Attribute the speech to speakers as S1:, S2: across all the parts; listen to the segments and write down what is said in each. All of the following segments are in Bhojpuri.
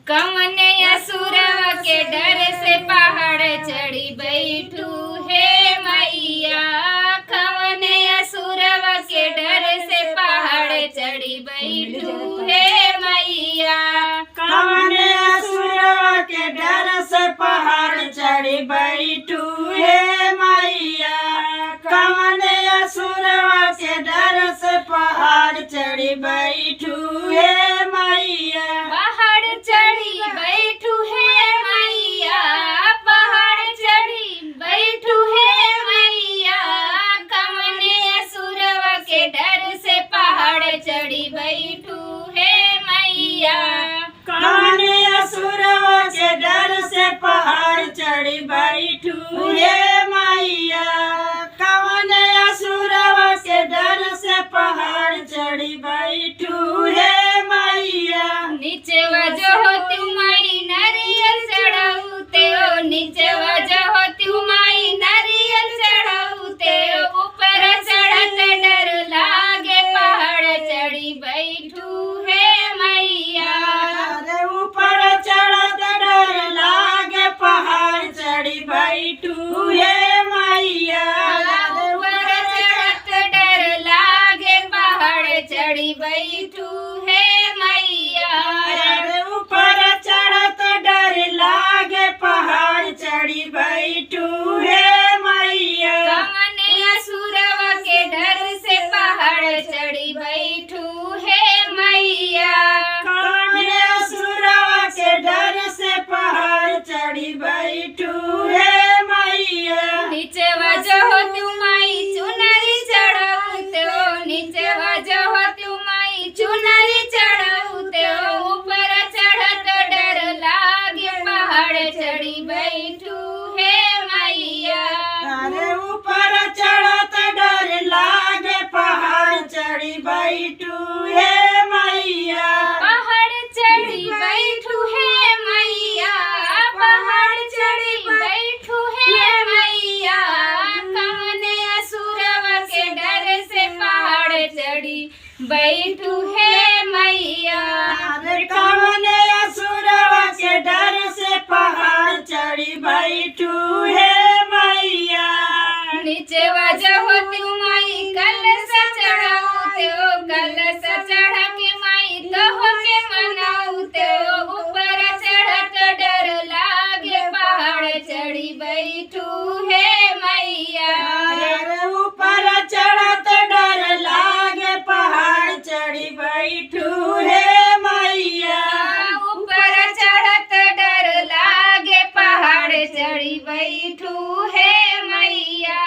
S1: कवन असुरवा के डर से पहाड़ चढ़ी बैठू हे मैया। कवन असुरवा के डर से पहाड़ चढ़ी बैठू हे मैया।
S2: कवन असुरवा के डर से पहाड़ चढ़ी बैठू हे मैया। कवन असुरवा के डर से पहाड़ चढ़ी बैठू हे मैया।
S1: पहाड़ चढ़ी बैठू हे मैया। पहाड़ चढ़ी बैठू हे मैया। कवन असुरवा के डर से पहाड़ चढ़ी बैठू हे मैया।
S2: कवन असुरवा के डर से पहाड़ चढ़ी बैठू हे मैया। कवन असुरवा के डर से पहाड़ चढ़ी बैठू हे मैया।
S1: नीचे वजह होती माई नारियल चढ़ाऊते हो। नीचे वजह होती माई नारियल चढ़ाऊते हो। ऊपर चढ़त डर लागे पहाड़ चढ़ी बैठू हे मैया।
S2: अरे ऊपर चढ़त डर लागे पहाड़ चढ़ी बैठू हे मैया।
S1: ऊपर चढ़त डर लागे पहाड़ चढ़ी बैठू हे मैया।
S2: अरे ऊपर चढ़त डर लागे पहाड़ चढ़ी बैठू हे मैया।
S1: कवन असुरवा के डर से पहाड़ चढ़ी बैठू हे मैया।
S2: कवन असुरवा के डर से पहाड़ चढ़ी बैठू हे मैया।
S1: नीचे वजह होती माई चुनरी चढ़ाऊते हो। नीचे वजह होती माई चुनरी चढ़ाऊते हो। ऊपर चढ़त डर लागे पहाड़ चढ़ी बैठू हे मैया।
S2: अरे ऊपर चढ़त डर लागे पहाड़ चढ़ी बैठू हे मैया।
S1: पहाड़ चढ़ी बैठू हे मैया। पहाड़ चढ़ी बैठू हे मैया। कवन असुरवा के डर से पहाड़ चढ़ी बैठू हे मैया।
S2: अरे कवन असुरवा के डर से पहाड़ चढ़ी बैठू हे मैया।
S1: नीचे वजह होती माई कलश चढ़ाऊते हो। कलश चढ़ा के माई कहो के मनाऊते हो। ऊपर चढ़त डर लागे पहाड़ चढ़ी बैठू हे मैया।
S2: अरे ऊपर चढ़त डर लागे पहाड़ चढ़ी बैठू हे मैया।
S1: ऊपर चढ़त डर लागे पहाड़ चढ़ी बैठू हे मैया।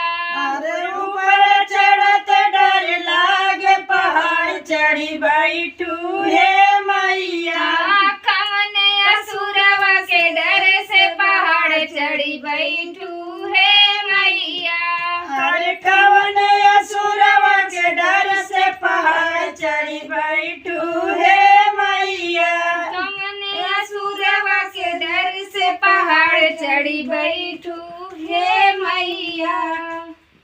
S2: अरे ऊपर चढ़त डर लागे पहाड़ चढ़ी बैठू हे मैया।
S1: कवन असुरवा के डर से पहाड़ चढ़ी बैठू हे मैया।
S2: अरे कवन असुरवा के डर से पहाड़ चढ़ी बैठू हे मैया।
S1: कवन असुरवा के डर से पहाड़ चढ़ी बैठू हे मैया।